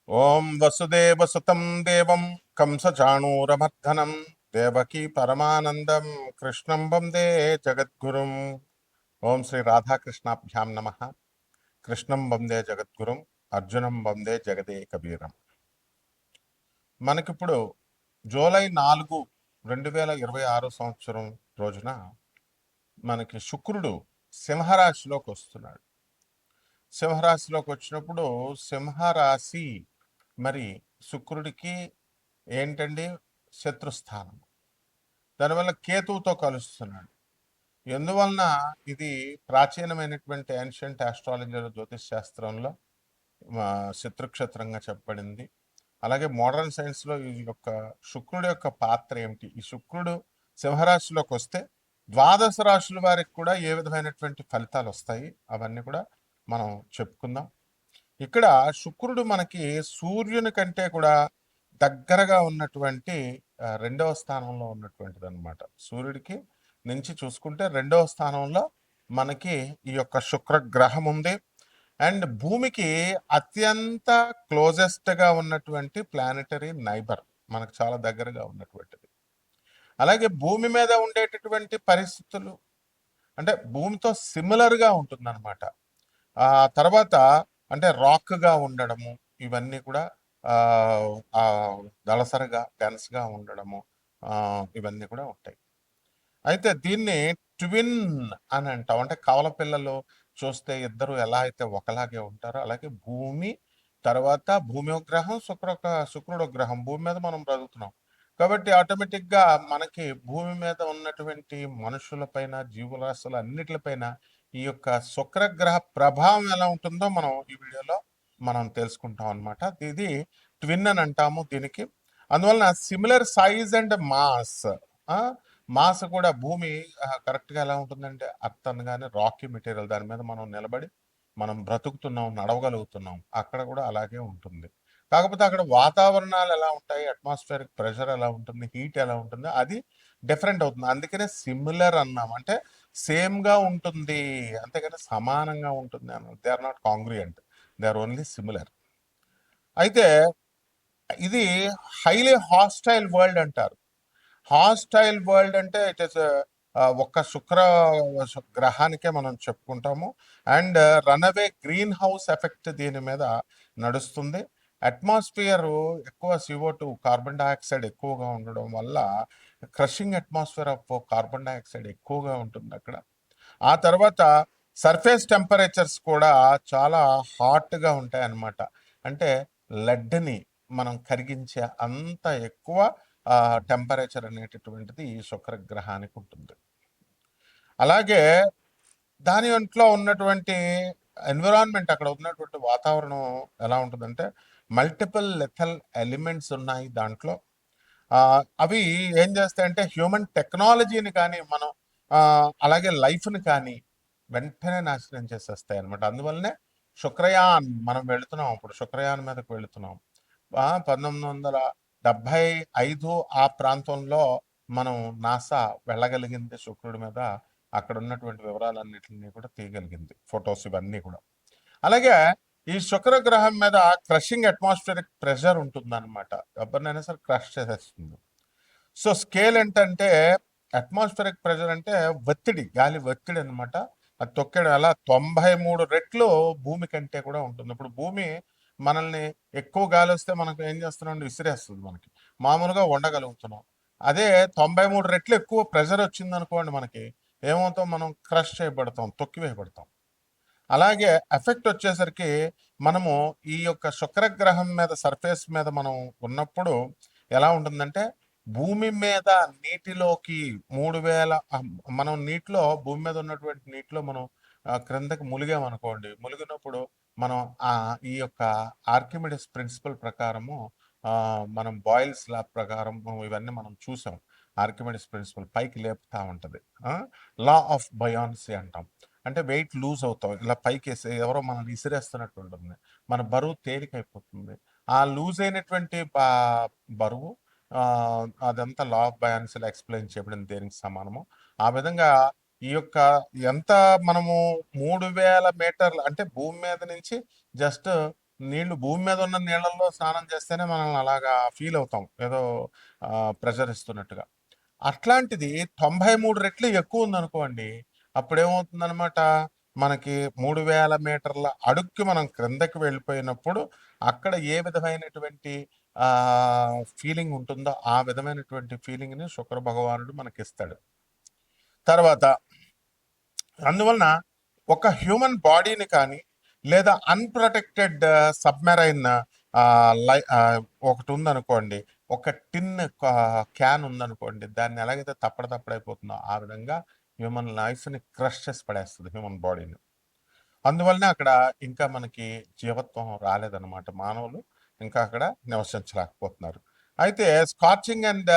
ఓం వసుదేవసుతం దేవం కంసచాణూరమర్దనం దేవకీ పరమానందం కృష్ణం వందే జగద్గురుం. ఓం శ్రీ రాధాకృష్ణాభ్యాం నమ. కృష్ణం వందే జగద్గురుం, అర్జునం వందే జగదే కబీరం. మనకిప్పుడు జూలై 4, 2026 సంవత్సరం రోజున మనకి శుక్రుడు సింహరాశిలోకి వస్తున్నాడు. సింహరాశిలోకి వచ్చినప్పుడు సింహరాశి మరి శుక్రుడికి ఏంటండి శత్రుస్థానం. దానివల్ల కేతువుతో కలుస్తున్నాడు. ఎందువలన ఇది ప్రాచీనమైనటువంటి ఏన్షియంట్ ఆస్ట్రాలజీలో జ్యోతిష్ శాస్త్రంలో శత్రుక్షేత్రంగా చెప్పబడింది. అలాగే మోడర్న్ సైన్స్లో ఈ యొక్క శుక్రుడి యొక్క పాత్ర ఏమిటి, ఈ శుక్రుడు సింహరాశిలోకి వస్తే ద్వాదశ రాశుల వారికి కూడా ఏ విధమైనటువంటి ఫలితాలు వస్తాయి అవన్నీ కూడా మనం చెప్పుకుందాం. ఇక్కడ శుక్రుడు మనకి సూర్యుని కంటే కూడా దగ్గరగా ఉన్నటువంటి రెండవ స్థానంలో ఉన్నటువంటిది అనమాట. సూర్యుడికి నుంచి చూసుకుంటే రెండవ స్థానంలో మనకి ఈ యొక్క శుక్ర గ్రహం ఉంది. అండ్ భూమికి అత్యంత క్లోజెస్ట్గా ఉన్నటువంటి ప్లానెటరీ నైబర్, మనకు చాలా దగ్గరగా ఉన్నటువంటిది. అలాగే భూమి మీద ఉండేటటువంటి పరిస్థితులు అంటే భూమితో సిమిలర్గా ఉంటుందన్నమాట. ఆ తర్వాత అంటే రాక్గా ఉండడము, ఇవన్నీ కూడా దళసరిగా డెన్స్గా ఉండడము, ఇవన్నీ కూడా ఉంటాయి. అయితే దీన్ని ట్విన్ అని అంటాం. అంటే కవల పిల్లలు చూస్తే ఇద్దరు ఎలా అయితే ఒకలాగే ఉంటారో అలాగే భూమి తర్వాత భూమి ఒక గ్రహం, శుక్రుడు ఒక గ్రహం. భూమి మీద మనం బ్రతుకుతున్నాం కాబట్టి ఆటోమేటిక్గా మనకి భూమి మీద ఉన్నటువంటి మనుషులపైన జీవరాశుల అన్నిటిపైన ఈ యొక్క శుక్రగ్రహ ప్రభావం ఎలా ఉంటుందో మనం ఈ వీడియోలో మనం తెలుసుకుంటాం అనమాట. ఇది ట్విన్ అని అంటాము దీనికి. అందువలన సిమిలర్ సైజ్ అండ్ మాస్ కూడా భూమి కరెక్ట్గా ఎలా ఉంటుందంటే అర్త్ అనగానే రాకీ మెటీరియల్, దాని మీద మనం నిలబడి మనం బ్రతుకుతున్నాం, నడవగలుగుతున్నాం. అక్కడ కూడా అలాగే ఉంటుంది. కాకపోతే అక్కడ వాతావరణాలు ఎలా ఉంటాయి, అట్మాస్ఫియరిక్ ప్రెషర్ ఎలా ఉంటుంది, హీట్ ఎలా ఉంటుంది, అది డిఫరెంట్ అవుతుంది. అందుకనే సిమిలర్ అన్నాం. అంటే సేమ్గా ఉంటుంది, అంతేగాని సమానంగా ఉంటుంది అన్న. They are not congruent, they are only similar. అయితే ఇది హైలీ హాస్టైల్ వరల్డ్ అంటారు. హాస్టైల్ వరల్డ్ అంటే ఇట్ ఇస్ ఒక్క గ్రహానికే మనం చెప్పుకుంటాము. And runaway greenhouse effect దీని మీద నడుస్తుంది. అట్మాస్ఫియర్ ఎక్కువ CO2 కార్బన్ డైఆక్సైడ్ ఎక్కువగా ఉండడం వల్ల crushing atmosphere of carbon dioxide ఎక్కువగా ఉంటుంది అక్కడ. ఆ తర్వాత సర్ఫేస్ టెంపరేచర్స్ కూడా చాలా హాట్గా ఉంటాయి అన్నమాట. అంటే లెడ్ని మనం కరిగించే అంత ఎక్కువ టెంపరేచర్ అనేటటువంటిది ఈ శుక్రగ్రహానికి ఉంటుంది. అలాగే దాని ఒంట్లో ఉన్నటువంటి ఎన్విరాన్మెంట్, అక్కడ ఉన్నటువంటి వాతావరణం ఎలా ఉంటుందంటే మల్టిపుల్ లెథల్ ఎలిమెంట్స్ ఉన్నాయి దాంట్లో. అవి ఏం చేస్తాయంటే హ్యూమన్ టెక్నాలజీని కానీ మనం అలాగే లైఫ్ని కానీ వెంటనే నాశనం చేసేస్తాయి అనమాట. అందువల్లనే శుక్రయాన్ మనం వెళుతున్నాం, ఇప్పుడు శుక్రయాన్ మీదకు వెళుతున్నాం. 1975 ఆ ప్రాంతంలో మనం నాసా వెళ్ళగలిగింది శుక్రుడి మీద. అక్కడ ఉన్నటువంటి వివరాలన్నిటిని కూడా తీయగలిగింది, ఫొటోస్ ఇవన్నీ కూడా. అలాగే ఈ శుక్ర గ్రహం మీద క్రషింగ్ అట్మాస్ఫియరిక్ ప్రెషర్ ఉంటుందన్నమాట. ఎవరినైనా సరే క్రష్ చేసేస్తుంది. సో స్కేల్ ఏంటంటే అట్మాస్ఫియరిక్ ప్రెషర్ అంటే ఒత్తిడి, గాలి ఒత్తిడి అనమాట. అది తొక్కేయడం అలా 93 రెట్లు భూమి కంటే కూడా ఉంటుంది. ఇప్పుడు భూమి మనల్ని ఎక్కువ గాలి వస్తే మనకు ఏం చేస్తున్నాం, విసిరేస్తుంది. మనకి మామూలుగా ఉండగలుగుతున్నాం. అదే 93 రెట్లు ఎక్కువ ప్రెషర్ వచ్చింది అనుకోండి, మనకి ఏమవుతాం, మనం క్రష్ చేయబడతాం, తొక్కివేయబడతాం. అలాగే ఎఫెక్ట్ వచ్చేసరికి మనము ఈ యొక్క శుక్రగ్రహం మీద సర్ఫేస్ మీద మనం ఉన్నప్పుడు ఎలా ఉంటుందంటే భూమి మీద నీటిలోకి 3000 మనం నీటిలో భూమి మీద ఉన్నటువంటి నీటిలో మనం క్రిందకి ములిగామనుకోండి. ములిగినప్పుడు మనం ఈ యొక్క ఆర్కిమిడిస్ ప్రిన్సిపల్ ప్రకారము మనం బాయిల్స్ లా ప్రకారం ఇవన్నీ మనం చూసాం. ఆర్కిమిడిస్ ప్రిన్సిపల్ పైకి లేపుతా ఉంటుంది. లా ఆఫ్ బయాన్సీ అంటాం. అంటే వెయిట్ లూజ్ అవుతాం, ఇలా పైకి వేసి ఎవరో మనల్ని విసిరేస్తున్నట్టు ఉంటుంది, మన బరువు తేలికైపోతుంది. ఆ లూజ్ అయినటువంటి బరువు అదంతా లా ఆఫ్ బయాన్సీలో ఎక్స్ప్లెయిన్ చేయబడింది దేనికి సమానము. ఆ విధంగా ఈ యొక్క ఎంత మనము 3000 మీటర్లు అంటే భూమి మీద నుంచి జస్ట్ నీళ్లు భూమి మీద ఉన్న నీళ్ళల్లో స్నానం చేస్తేనే మనల్ని అలాగా ఫీల్ అవుతాం. ఏదో ప్రెషర్ ఇస్తున్నట్టుగా. అట్లాంటిది 93 రెట్లు ఎక్కువ ఉందనుకోండి. అప్పుడేమవుతుందనమాట, మనకి 3000 మీటర్ల అడుక్కి మనం క్రిందకి వెళ్ళిపోయినప్పుడు అక్కడ ఏ విధమైనటువంటి ఫీలింగ్ ఉంటుందో ఆ విధమైనటువంటి ఫీలింగ్‌ని శుక్ర భగవానుడు మనకిస్తాడు. తర్వాత అందువలన ఒక హ్యూమన్ బాడీని కానీ, లేదా అన్‌ప్రొటెక్టెడ్ సబ్‌మెరైన్ ఒకటి ఉందనుకోండి. ఒక టిన్ క్యాన్ ఉందనుకోండి. దాన్ని ఎలాగైతే తప్పడైపోతుందో ఆ విధంగా హ్యూమన్ లైఫ్‌ని క్రష్ చేసి పడేస్తది హ్యూమన్ బాడీని. అందువల్లనే అక్కడ ఇంకా మనకి జీవత్వం రాలేదన్నమాట. మానవులు ఇంకా అక్కడ నివసించలేకపోతున్నారు. అయితే స్కార్చింగ్ అండ్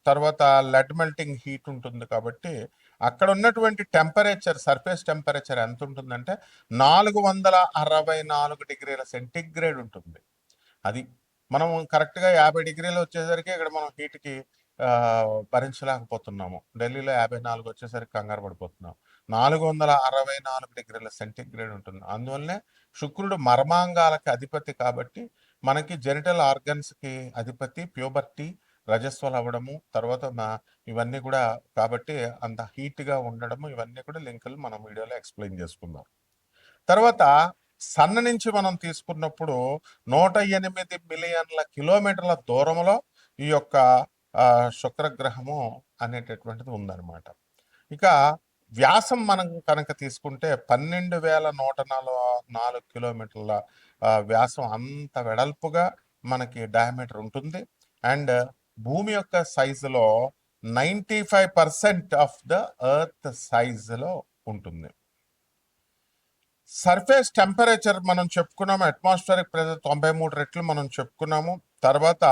తర్వాత లెడ్ మెల్టింగ్ హీట్ ఉంటుంది కాబట్టి అక్కడ ఉన్నటువంటి టెంపరేచర్, సర్ఫేస్ టెంపరేచర్ ఎంత ఉంటుందంటే 464 డిగ్రీల సెంటిగ్రేడ్ ఉంటుంది. అది. మనం కరెక్ట్‌గా 50 డిగ్రీలు వచ్చేసరికి ఇక్కడ మనం హీట్‌కి భరించలేకపోతున్నాము. ఢిల్లీలో 54 వచ్చేసరికి కంగారు పడిపోతున్నాం. 464 డిగ్రీల సెంటిగ్రేడ్ ఉంటుంది. అందువల్లనే శుక్రుడు మర్మాంగాలకి అధిపతి కాబట్టి, మనకి జెనిటల్ ఆర్గన్స్‌కి అధిపతి, ప్యూబర్టీ, రజస్వలు అవ్వడము, తర్వాత ఇవన్నీ కూడా కాబట్టి అంత హీట్‌గా ఉండడము, ఇవన్నీ కూడా లింకులు మనం వీడియోలో ఎక్స్‌ప్లెయిన్ చేసుకుందాం. తర్వాత సన్ నుంచి మనం తీసుకున్నప్పుడు 108 మిలియన్ల కిలోమీటర్ల దూరంలో ఈ యొక్క శుక్రగ్రహము అనేటటువంటిది ఉందన్నమాట. ఇక వ్యాసం మనం కనుక తీసుకుంటే 12,104 కిలోమీటర్ల వ్యాసం, అంత వెడల్పుగా మనకి డయామీటర్ ఉంటుంది. అండ్ భూమి యొక్క సైజులో 95% ఆఫ్ ద ఎర్త్ సైజులో ఉంటుంది. సర్ఫేస్ టెంపరేచర్ మనం చెప్పుకున్నాము, అట్మాస్ఫియరిక్ ప్రెషర్ 93 రెట్లు మనం చెప్పుకున్నాము. తర్వాత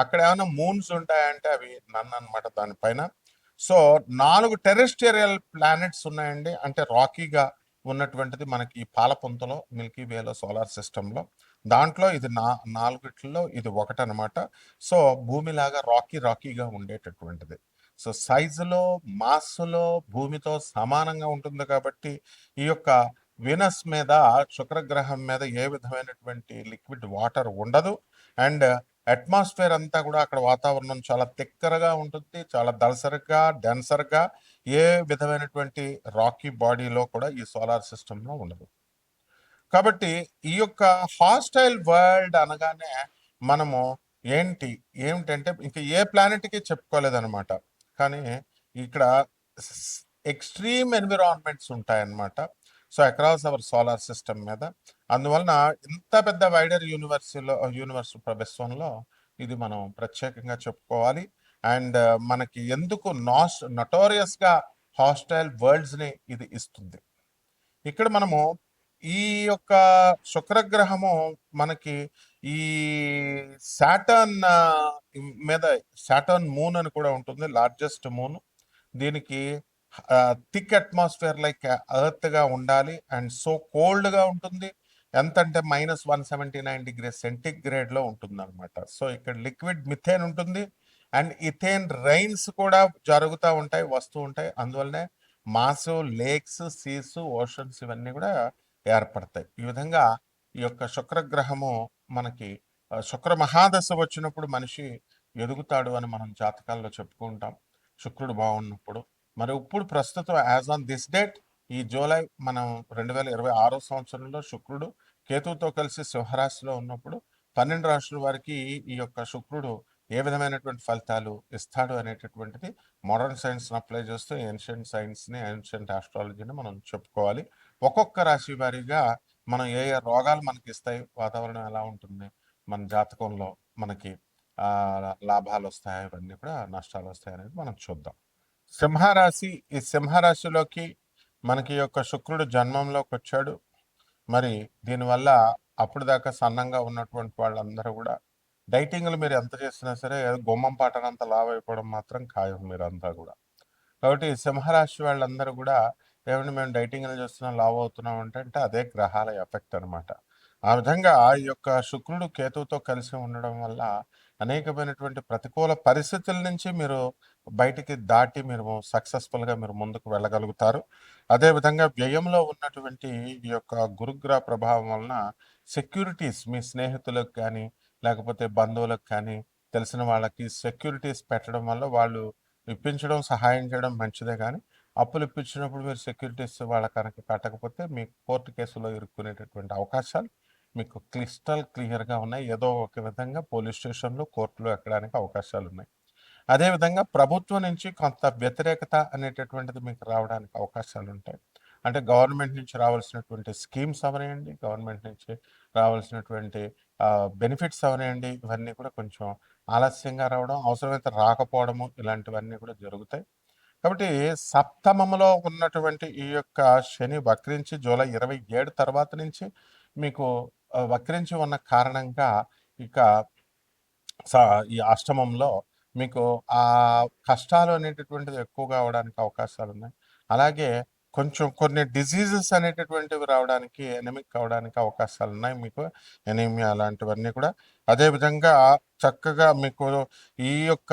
అక్కడ ఏమైనా మూన్స్ ఉంటాయంటే అవి నన్ను అనమాట దానిపైన. సో 4 టెరెస్ట్రియల్ ప్లానెట్స్ ఉన్నాయండి. అంటే రాకీగా ఉన్నటువంటిది మనకి ఈ పాలపుంతలో, మిల్కీ వేలో, సోలార్ సిస్టంలో. దాంట్లో ఇది నాలుగిట్లో ఇది ఒకటనమాట. సో భూమిలాగా రాకీగా ఉండేటటువంటిది. సో సైజులో, మాస్సులో భూమితో సమానంగా ఉంటుంది కాబట్టి ఈ యొక్క వీనస్ మీద, శుక్రగ్రహం మీద ఏ విధమైనటువంటి లిక్విడ్ వాటర్ ఉండదు. అండ్ అట్మాస్ఫియర్ అంతా కూడా అక్కడ వాతావరణం చాలా తిక్కరగా ఉంటుంది, చాలా దళసరిగా, డెన్సర్గా. ఏ విధమైనటువంటి రాకీ బాడీలో కూడా ఈ సోలార్ సిస్టంలో ఉండదు. కాబట్టి ఈ యొక్క హాస్టైల్ వరల్డ్ అనగానే మనము ఏమిటంటే ఇంకా ఏ ప్లానెట్కి చెప్పుకోలేదన్నమాట. కానీ ఇక్కడ ఎక్స్ట్రీమ్ ఎన్విరాన్మెంట్స్ ఉంటాయన్నమాట. So across our solar system మీద. అందువలన ఇంత పెద్ద వైడర్ యూనివర్స్ విశ్వంలో ఇది మనం ప్రత్యేకంగా చెప్పుకోవాలి. అండ్ మనకి ఎందుకు నటోరియస్గా హాస్టైల్ వరల్డ్స్ని ఇది ఇస్తుంది. ఇక్కడ మనము ఈ యొక్క శుక్రగ్రహము మనకి ఈ సాటర్న్ మీద, సాటర్న్ మూన్ అని కూడా ఉంటుంది, లార్జెస్ట్ మూన్. దీనికి థిక్ అట్మాస్ఫియర్ లైక్ ఎర్త్ గా ఉండాలి అండ్ సో కోల్డ్ గా ఉంటుంది. ఎంత అంటే -179 డిగ్రీ సెంటిగ్రేడ్ లో ఉంటుంది అనమాట. సో ఇక్కడ లిక్విడ్ మిథేన్ ఉంటుంది అండ్ ఇథేన్ రైన్స్ కూడా జరుగుతూ ఉంటాయి, వస్తూ ఉంటాయి. అందువల్లనే మాసు, లేక్స్, సీస్, ఓషన్స్ ఇవన్నీ కూడా ఏర్పడతాయి. ఈ విధంగా ఈ యొక్క శుక్రగ్రహము మనకి శుక్ర మహాదశ వచ్చినప్పుడు మనిషి ఎదుగుతాడు అని మనం జాతకాల్లో చెప్పుకుంటాం, శుక్రుడు బాగున్నప్పుడు. మరి ఇప్పుడు ప్రస్తుతం యాజ్ ఆన్ దిస్ డేట్ ఈ జూలై మనం 2026 సంవత్సరంలో శుక్రుడు కేతువుతో కలిసి సింహరాశిలో ఉన్నప్పుడు 12 రాశుల వారికి ఈ యొక్క శుక్రుడు ఏ విధమైనటువంటి ఫలితాలు ఇస్తాడు అనేటటువంటిది మోడర్న్ సైన్స్ని అప్లై చేస్తూ ఏన్షియంట్ సైన్స్ని, ఏన్షియంట్ ఆస్ట్రాలజీని మనం చెప్పుకోవాలి. ఒక్కొక్క రాశి వారీగా మనం ఏ ఏ రోగాలు మనకి ఇస్తాయి, వాతావరణం ఎలా ఉంటుంది, మన జాతకంలో మనకి లాభాలు వస్తాయి, ఇవన్నీ కూడా నష్టాలు వస్తాయి అనేది మనం చూద్దాం. సింహరాశి, ఈ సింహరాశిలోకి మనకి యొక్క శుక్రుడు జన్మంలోకి వచ్చాడు. మరి దీనివల్ల అప్పుడు దాకా సన్నంగా ఉన్నటువంటి వాళ్ళందరూ కూడా డైటింగ్లు మీరు ఎంత చేసినా సరే గుమ్మం పాటనంత లావు అయిపోవడం మాత్రం ఖాయం మీరంతా కూడా. కాబట్టి సింహరాశి వాళ్ళందరూ కూడా ఏమంటే మేము డైటింగ్లు చేస్తున్నాం, లావు అవుతున్నాం అంటే అదే గ్రహాల ఎఫెక్ట్ అనమాట. ఆ విధంగా ఈ యొక్క శుక్రుడు కేతువుతో కలిసి ఉండడం వల్ల అనేకమైనటువంటి ప్రతికూల పరిస్థితుల నుంచి మీరు బయటికి దాటి మీరు సక్సెస్ఫుల్గా మీరు ముందుకు వెళ్ళగలుగుతారు. అదేవిధంగా వ్యయంలో ఉన్నటువంటి ఈ యొక్క గురుగ్రహ ప్రభావం వలన సెక్యూరిటీస్ మీ స్నేహితులకు కానీ లేకపోతే బంధువులకు కానీ తెలిసిన వాళ్ళకి సెక్యూరిటీస్ పెట్టడం వల్ల వాళ్ళు ఇప్పించడం సహాయం చేయడం మంచిదే కానీ అప్పులు ఇప్పించినప్పుడు మీరు సెక్యూరిటీస్ వాళ్ళ కనుక కట్టకపోతే మీకు కోర్టు కేసులో ఇరుక్కునేటటువంటి అవకాశాలు మీకు క్లిస్టల్ క్లియర్గా ఉన్నాయి. ఏదో ఒక విధంగా పోలీస్ స్టేషన్లో కోర్టులో ఎక్కడానికి అవకాశాలు ఉన్నాయి. అదేవిధంగా ప్రభుత్వం నుంచి కొంత వ్యతిరేకత అనేటటువంటిది మీకు రావడానికి అవకాశాలు ఉంటాయి. అంటే గవర్నమెంట్ నుంచి రావాల్సినటువంటి స్కీమ్స్ అవనియండి, గవర్నమెంట్ నుంచి రావాల్సినటువంటి బెనిఫిట్స్ అవనియండి, ఇవన్నీ కూడా కొంచెం ఆలస్యంగా రావడం, అవసరమైతే రాకపోవడము ఇలాంటివన్నీ కూడా జరుగుతాయి. కాబట్టి సప్తమములో ఉన్నటువంటి ఈ యొక్క శని వక్రించి జూలై 27 తర్వాత నుంచి మీకు వక్రించి ఉన్న కారణంగా ఇక ఈ అష్టమంలో మీకు ఆ కష్టాలు అనేటటువంటిది ఎక్కువగా అవడానికి అవకాశాలు ఉన్నాయి. అలాగే కొంచెం కొన్ని డిసీజెస్ అనేటటువంటివి రావడానికి ఎనిమిక్ అవడానికి అవకాశాలు ఉన్నాయి. మీకు ఎనీమియా అలాంటివన్నీ కూడా. అదేవిధంగా చక్కగా మీకు ఈ యొక్క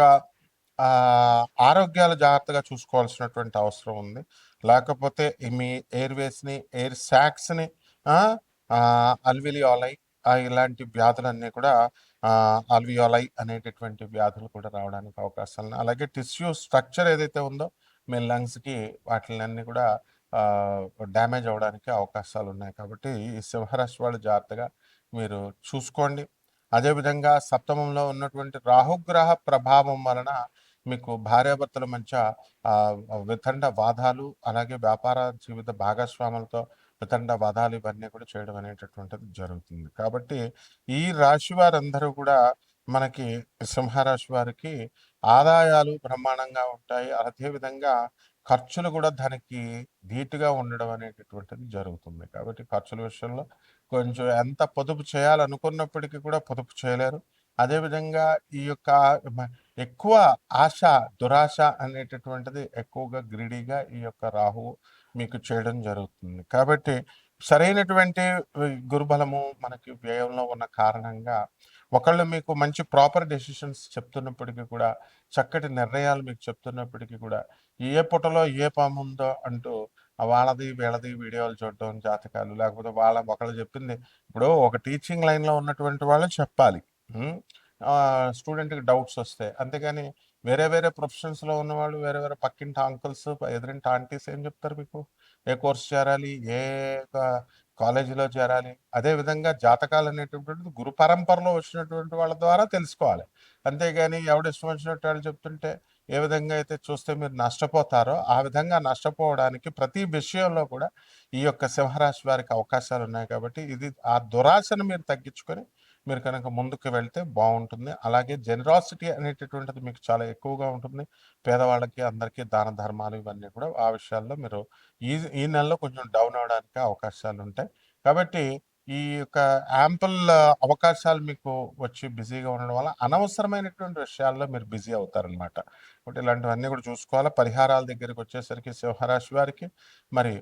ఆరోగ్యాలు జాగ్రత్తగా చూసుకోవాల్సినటువంటి అవసరం ఉంది. లేకపోతే మీ ఎయిర్వేస్ని ఎయిర్ సాక్స్ని అల్విలియోలై ఇలాంటి వ్యాధులన్నీ కూడా అల్వియోలై అనేటటువంటి వ్యాధులు కూడా రావడానికి అవకాశాలు ఉన్నాయి. అలాగే టిష్యూ స్ట్రక్చర్ ఏదైతే ఉందో మీ లంగ్స్కి వాటిలన్నీ కూడా డ్యామేజ్ అవ్వడానికి అవకాశాలు ఉన్నాయి. కాబట్టి ఈ సింహరాశి వాళ్ళు జాగ్రత్తగా మీరు చూసుకోండి. అదేవిధంగా సప్తమంలో ఉన్నటువంటి రాహుగ్రహ ప్రభావం వలన మీకు భార్యాభర్తల మధ్య వితండ వాదాలు, అలాగే వ్యాపార జీవిత భాగస్వాములతో వితండ వాదాలు ఇవన్నీ కూడా చేయడం అనేటటువంటిది జరుగుతుంది. కాబట్టి ఈ రాశి వారందరూ కూడా మనకి సింహరాశి వారికి ఆదాయాలు బ్రహ్మాండంగా ఉంటాయి. అదేవిధంగా ఖర్చులు కూడా దానికి ధీటుగా ఉండడం అనేటటువంటిది జరుగుతుంది. కాబట్టి ఖర్చుల విషయంలో కొంచెం ఎంత పొదుపు చేయాలనుకున్నప్పటికీ కూడా పొదుపు చేయలేరు. అదేవిధంగా ఈ యొక్క ఎక్కువ ఆశ, దురాశ అనేటటువంటిది ఎక్కువగా గ్రీడీగా ఈ యొక్క రాహువు మీకు చేయడం జరుగుతుంది. కాబట్టి సరైనటువంటి గురుబలము మనకి వ్యయంలో ఉన్న కారణంగా ఒకళ్ళు మీకు మంచి ప్రాపర్ డెసిషన్స్ చెప్తున్నప్పటికీ కూడా, చక్కటి నిర్ణయాలు మీకు చెప్తున్నప్పటికీ కూడా, ఏ పుటలో ఏ పాము ఉందో అంటూ వాళ్ళది వీళ్ళది వీడియోలు చూడడం, జాతకాలు లేకపోతే ఒకళ్ళు చెప్పింది ఇప్పుడు ఒక టీచింగ్ లైన్‌లో ఉన్నటువంటి వాళ్ళు చెప్పాలి. స్టూడెంట్‌కి డౌట్స్ వస్తాయి. అంతేగాని వేరే వేరే ప్రొఫెషన్స్‌లో ఉన్నవాళ్ళు వేరే వేరే పక్కింటి అంకుల్స్, ఎదురింటి ఆంటీస్ ఏం చెప్తారు మీకు? ఏ కోర్స్ చేరాలి? ఏ క కాలేజీలో చేరాలి? అదేవిధంగా జాతకాలు అనేటటువంటిది గురు పరంపరలో వచ్చినటువంటి వాళ్ళ ద్వారా తెలుసుకోవాలి. అంతేగాని ఎవడిష్టం వచ్చినట్టు వాళ్ళు చెప్తుంటే ఏ విధంగా అయితే చూస్తే మీరు నష్టపోతారో, ఆ విధంగా నష్టపోవడానికి ప్రతి విషయంలో కూడా ఈ యొక్క సింహరాశి వారికి అవకాశాలు ఉన్నాయి. కాబట్టి ఇది ఆ దురాశను మీరు తగ్గించుకొని మీరు కనుక ముందుకు వెళ్తే బాగుంటుంది. అలాగే జెనరాసిటీ అనేటటువంటిది మీకు చాలా ఎక్కువగా ఉంటుంది. పేదవాళ్ళకి అందరికీ దాన ధర్మాలు ఇవన్నీ కూడా ఆ విషయాల్లో మీరు ఈ ఈ నెలలో కొంచెం డౌన్ అవ్వడానికి అవకాశాలు ఉంటాయి. కాబట్టి ఈ యొక్క యాంపుల్ అవకాశాలు మీకు వచ్చి బిజీగా ఉండడం వల్ల అనవసరమైనటువంటి విషయాల్లో మీరు బిజీ అవుతారనమాట. కాబట్టి ఇలాంటివన్నీ కూడా చూసుకోవాలి. పరిహారాల దగ్గరికి వచ్చేసరికి సింహరాశి వారికి మరి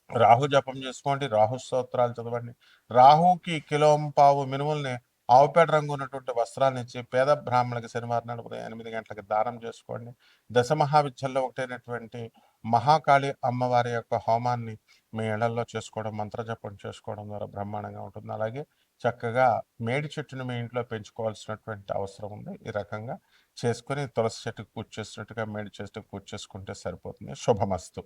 రాహు జపం చేసుకోండి, రాహు స్తోత్రాలు చదవండి. రాహుకి కిలోంపావు మినుముల్ని ఆవుపేట రంగు ఉన్నటువంటి వస్త్రాలను ఇచ్చి పేద బ్రాహ్మణులకి శనివారం నాడు ఉదయం 8 గంటలకి దానం చేసుకోండి. దశ మహావిద్యల్లో ఒకటైనటువంటి మహాకాళి అమ్మవారి యొక్క హోమాన్ని మీ ఇళ్లల్లో చేసుకోవడం, మంత్రజపం చేసుకోవడం ద్వారా బ్రహ్మాండంగా ఉంటుంది. అలాగే చక్కగా మేడి చెట్టును మీ ఇంట్లో పెంచుకోవాల్సినటువంటి అవసరం ఉంది. ఈ రకంగా చేసుకొని తులసి చెట్టుకు పూజ చేసినట్టుగా మేడి చెట్టుకు పూజ చేసుకుంటే సరిపోతుంది. శుభమస్తు.